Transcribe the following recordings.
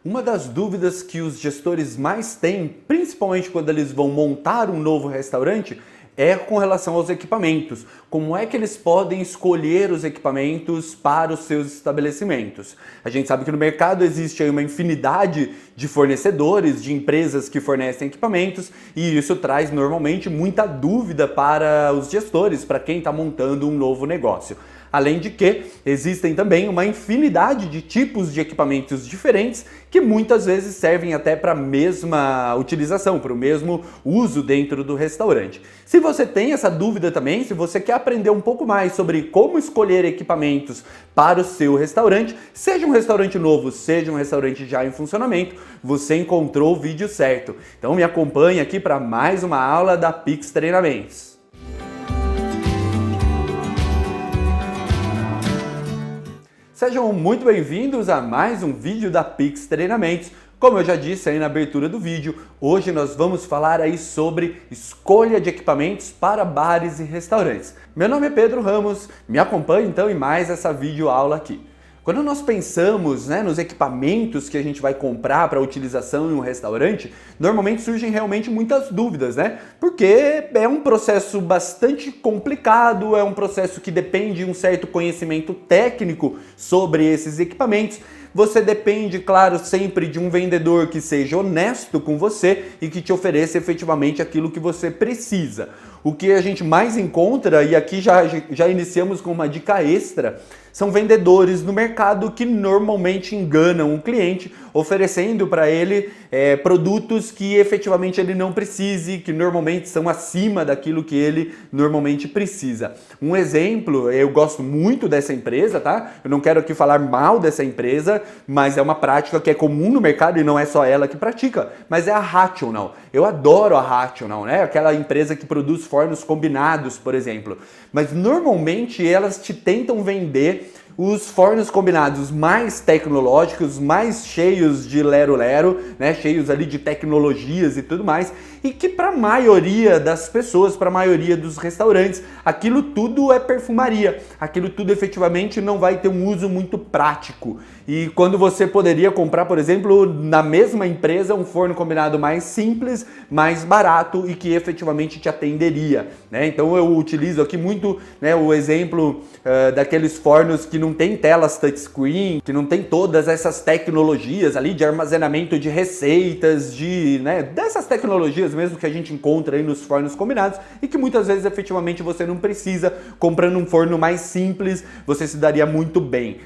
Uma das dúvidas que os gestores mais têm, principalmente quando eles vão montar um novo restaurante, é com relação aos equipamentos. Como é que eles podem escolher os equipamentos para os seus estabelecimentos? A gente sabe que no mercado existe aí uma infinidade de fornecedores, de empresas que fornecem equipamentos, e isso traz normalmente muita dúvida para os gestores, para quem está montando um novo negócio. Além de que existem também uma infinidade de tipos de equipamentos diferentes que muitas vezes servem até para a mesma utilização, para o mesmo uso dentro do restaurante. Se você tem essa dúvida também, se você quer aprender um pouco mais sobre como escolher equipamentos para o seu restaurante, seja um restaurante novo, seja um restaurante já em funcionamento, você encontrou o vídeo certo. Então me acompanhe aqui para mais uma aula da Pix Treinamentos. Sejam muito bem-vindos a mais um vídeo da Pix Treinamentos. Como eu já disse aí na abertura do vídeo, hoje nós vamos falar aí sobre escolha de equipamentos para bares e restaurantes. Meu nome é Pedro Ramos, me acompanhe então em mais essa videoaula aqui. Quando nós pensamos nos equipamentos que a gente vai comprar para utilização em um restaurante, normalmente surgem realmente muitas dúvidas, Porque é um processo bastante complicado, é um processo que depende de um certo conhecimento técnico sobre esses equipamentos. Você depende, claro, sempre de um vendedor que seja honesto com você e que te ofereça efetivamente aquilo que você precisa. O que a gente mais encontra, e aqui já iniciamos com uma dica extra, são vendedores no mercado que normalmente enganam o cliente, oferecendo para ele produtos que efetivamente ele não precise, que normalmente são acima daquilo que ele normalmente precisa. Um exemplo, eu gosto muito dessa empresa, tá? Eu não quero aqui falar mal dessa empresa, mas é uma prática que é comum no mercado e não é só ela que pratica, mas é a Rational. Eu adoro a Rational, Aquela empresa que produz fornos combinados, por exemplo. Mas normalmente elas te tentam vender os fornos combinados mais tecnológicos, mais cheios de lero-lero, cheios ali de tecnologias e tudo mais, e que para a maioria das pessoas, para a maioria dos restaurantes, aquilo tudo é perfumaria, aquilo tudo efetivamente não vai ter um uso muito prático. E quando você poderia comprar, por exemplo, na mesma empresa, um forno combinado mais simples, mais barato e que efetivamente te atenderia, Então eu utilizo aqui muito o exemplo daqueles fornos que não tem telas touchscreen, que não tem todas essas tecnologias ali de armazenamento de receitas, dessas tecnologias mesmo que a gente encontra aí nos fornos combinados e que muitas vezes efetivamente você não precisa. Comprando um forno mais simples, você se daria muito bem.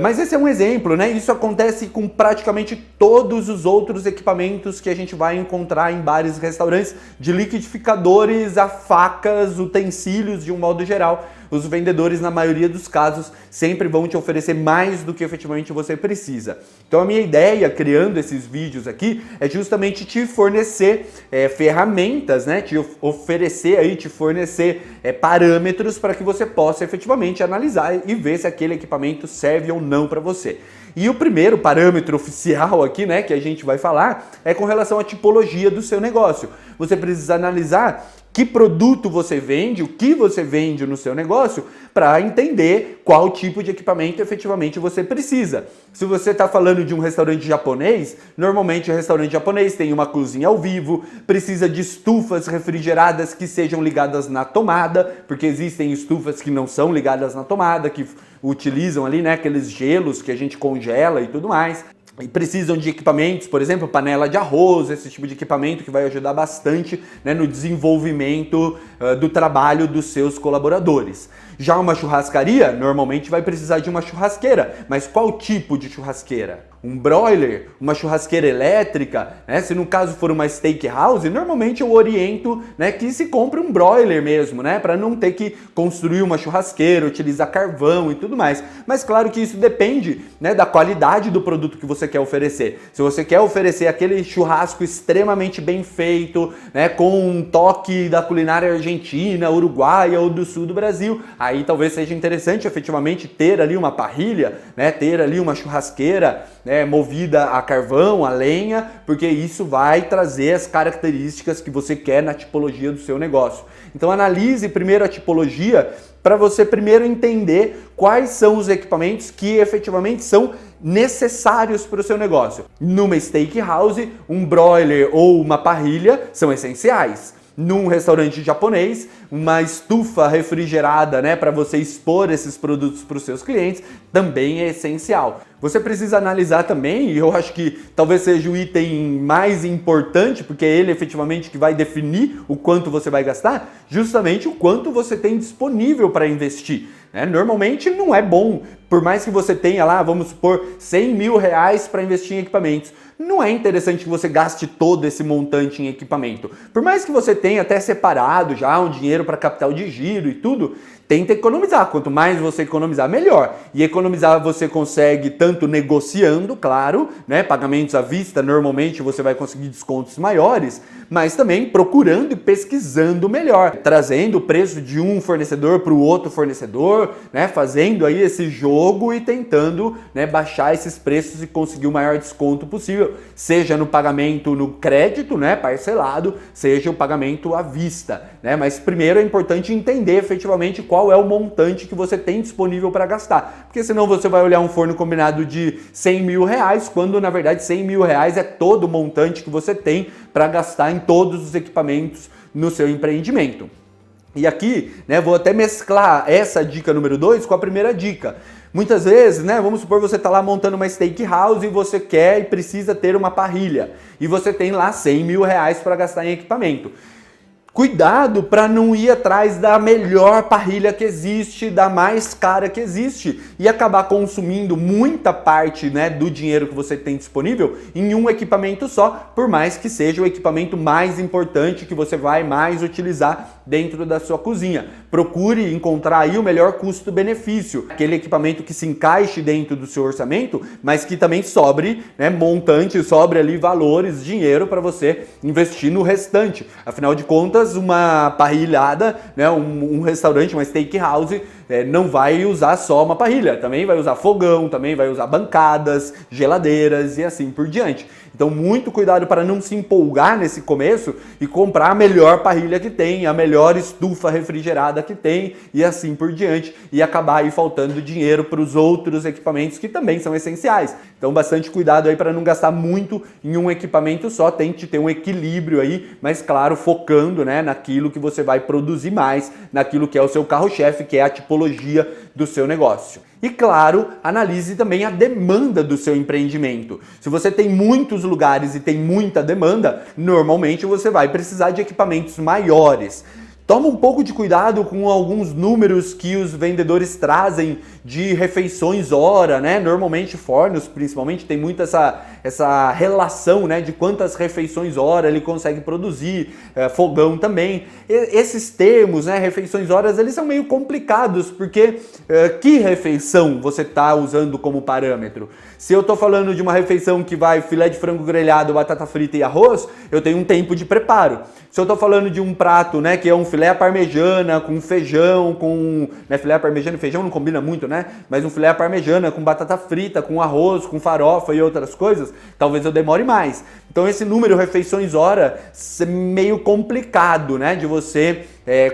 Mas esse é um exemplo, Isso acontece com praticamente todos os outros equipamentos que a gente vai encontrar em bares e restaurantes, de liquidificadores a facas, utensílios de um modo geral. Os vendedores, na maioria dos casos, sempre vão te oferecer mais do que efetivamente você precisa. Então a minha ideia, criando esses vídeos aqui, é justamente te fornecer ferramentas, te fornecer parâmetros para que você possa efetivamente analisar e ver se aquele equipamento serve ou não para você. E o primeiro parâmetro oficial aqui, que a gente vai falar, é com relação à tipologia do seu negócio. Você precisa analisar que produto você vende, o que você vende no seu negócio, para entender qual tipo de equipamento efetivamente você precisa. Se você está falando de um restaurante japonês, normalmente o restaurante japonês tem uma cozinha ao vivo, precisa de estufas refrigeradas que sejam ligadas na tomada, porque existem estufas que não são ligadas na tomada, que utilizam ali, aqueles gelos que a gente congela e tudo mais. E precisam de equipamentos, por exemplo, panela de arroz, esse tipo de equipamento que vai ajudar bastante no desenvolvimento do trabalho dos seus colaboradores. Já uma churrascaria, normalmente vai precisar de uma churrasqueira, mas qual tipo de churrasqueira? Um broiler, uma churrasqueira elétrica, Se no caso for uma steakhouse, normalmente eu oriento que se compre um broiler mesmo, para não ter que construir uma churrasqueira, utilizar carvão e tudo mais. Mas claro que isso depende da qualidade do produto que você quer oferecer. Se você quer oferecer aquele churrasco extremamente bem feito, com um toque da culinária argentina, uruguaia ou do sul do Brasil, aí talvez seja interessante efetivamente ter ali uma parrilha, né, ter ali uma churrasqueira, né, movida a carvão, a lenha, porque isso vai trazer as características que você quer na tipologia do seu negócio. Então analise primeiro a tipologia para você primeiro entender quais são os equipamentos que efetivamente são necessários para o seu negócio. Numa steakhouse, um broiler ou uma parrilha são essenciais. Num restaurante japonês, uma estufa refrigerada, né, para você expor esses produtos para os seus clientes, também é essencial. Você precisa analisar também, e eu acho que talvez seja o item mais importante, porque é ele efetivamente que vai definir o quanto você vai gastar, justamente o quanto você tem disponível para investir. Normalmente não é bom, por mais que você tenha lá, vamos supor, 100 mil reais para investir em equipamentos. Não é interessante que você gaste todo esse montante em equipamento. Por mais que você tenha até separado já um dinheiro para capital de giro e tudo, tenta economizar. Quanto mais você economizar, melhor. E economizar você consegue tanto negociando, claro, né? Pagamentos à vista, normalmente você vai conseguir descontos maiores, mas também procurando e pesquisando melhor, trazendo o preço de um fornecedor para o outro fornecedor, né? Fazendo aí esse jogo e tentando, né, baixar esses preços e conseguir o maior desconto possível, seja no pagamento no crédito, né, parcelado, seja o pagamento à vista, né? Mas primeiro é importante entender efetivamente qual é o montante que você tem disponível para gastar, porque senão você vai olhar um forno combinado de 100 mil reais, quando na verdade 100 mil reais é todo o montante que você tem para gastar em todos os equipamentos no seu empreendimento. E aqui, né, vou até mesclar essa dica número 2 com a primeira dica. Muitas vezes, né, vamos supor você está lá montando uma steakhouse e você quer e precisa ter uma parrilha. E você tem lá 100 mil reais para gastar em equipamento. Cuidado para não ir atrás da melhor parrilha que existe, da mais cara que existe e acabar consumindo muita parte, né, do dinheiro que você tem disponível em um equipamento só, por mais que seja o equipamento mais importante que você vai mais utilizar dentro da sua cozinha. Procure encontrar aí o melhor custo-benefício, aquele equipamento que se encaixe dentro do seu orçamento, mas que também sobre, né, montante, sobre ali valores, dinheiro para você investir no restante. Afinal de contas, uma parrilhada, né, um restaurante, uma steakhouse, não vai usar só uma parrilha, também vai usar fogão, também vai usar bancadas, geladeiras e assim por diante. Então muito cuidado para não se empolgar nesse começo e comprar a melhor parrilha que tem, a melhor estufa refrigerada que tem e assim por diante, e acabar aí faltando dinheiro para os outros equipamentos que também são essenciais. Então bastante cuidado aí para não gastar muito em um equipamento só, tente ter um equilíbrio aí, mas claro, focando, né, naquilo que você vai produzir mais, naquilo que é o seu carro-chefe, que é a tipologia do seu negócio. E claro, analise também a demanda do seu empreendimento. Se você tem muitos lugares e tem muita demanda, normalmente você vai precisar de equipamentos maiores. Toma um pouco de cuidado com alguns números que os vendedores trazem de refeições hora, né? Normalmente fornos, principalmente, tem muito essa relação, né, de quantas refeições hora ele consegue produzir, fogão também. Esses termos, né, refeições horas, eles são meio complicados, porque que refeição você está usando como parâmetro? Se eu estou falando de uma refeição que vai filé de frango grelhado, batata frita e arroz, eu tenho um tempo de preparo. Se eu estou falando de um prato, né, que é um filé à parmegiana com feijão, né, filé à parmegiana e feijão não combina muito, né? Mas um filé à parmegiana com batata frita, com arroz, com farofa e outras coisas, talvez eu demore mais. Então esse número refeições hora é meio complicado, né, de você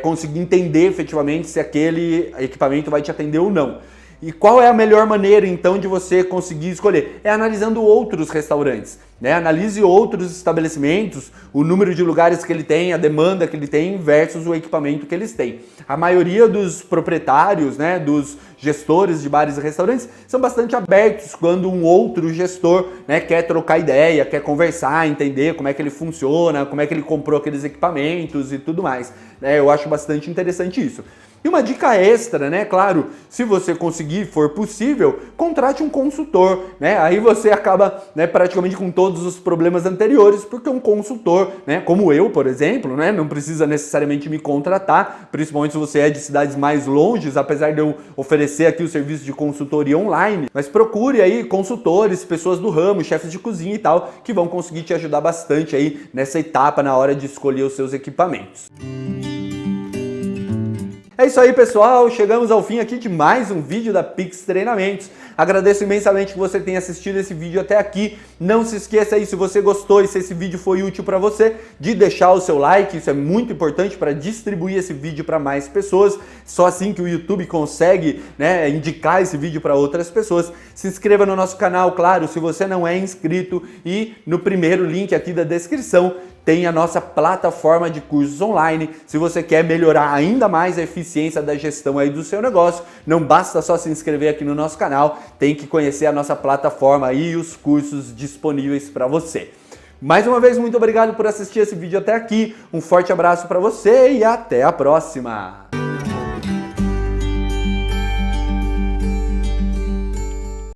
conseguir entender efetivamente se aquele equipamento vai te atender ou não. E qual é a melhor maneira, então, de você conseguir escolher? É analisando outros restaurantes, né? Analise outros estabelecimentos, o número de lugares que ele tem, a demanda que ele tem versus o equipamento que eles têm. A maioria dos proprietários, né, dos gestores de bares e restaurantes são bastante abertos quando um outro gestor, né, quer trocar ideia, quer conversar, entender como é que ele funciona, como é que ele comprou aqueles equipamentos e tudo mais. Eu acho bastante interessante isso. E uma dica extra, né? Claro, se você conseguir, for possível, contrate um consultor, né? Aí você acaba, né, praticamente com todos os problemas anteriores, porque um consultor, né, como eu, por exemplo, né, não precisa necessariamente me contratar, principalmente se você é de cidades mais longes, apesar de eu oferecer aqui o serviço de consultoria online, mas procure aí consultores, pessoas do ramo, chefes de cozinha e tal, que vão conseguir te ajudar bastante aí nessa etapa na hora de escolher os seus equipamentos. É isso aí, pessoal. Chegamos ao fim aqui de mais um vídeo da Pix Treinamentos. Agradeço imensamente que você tenha assistido esse vídeo até aqui. Não se esqueça aí, se você gostou e se esse vídeo foi útil para você, de deixar o seu like. Isso é muito importante para distribuir esse vídeo para mais pessoas. Só assim que o YouTube consegue, indicar esse vídeo para outras pessoas. Se inscreva no nosso canal, claro, se você não é inscrito. E no primeiro link aqui da descrição tem a nossa plataforma de cursos online. Se você quer melhorar ainda mais a eficiência da gestão aí do seu negócio, não basta só se inscrever aqui no nosso canal, tem que conhecer a nossa plataforma e os cursos disponíveis para você. Mais uma vez, muito obrigado por assistir esse vídeo até aqui. Um forte abraço para você e até a próxima!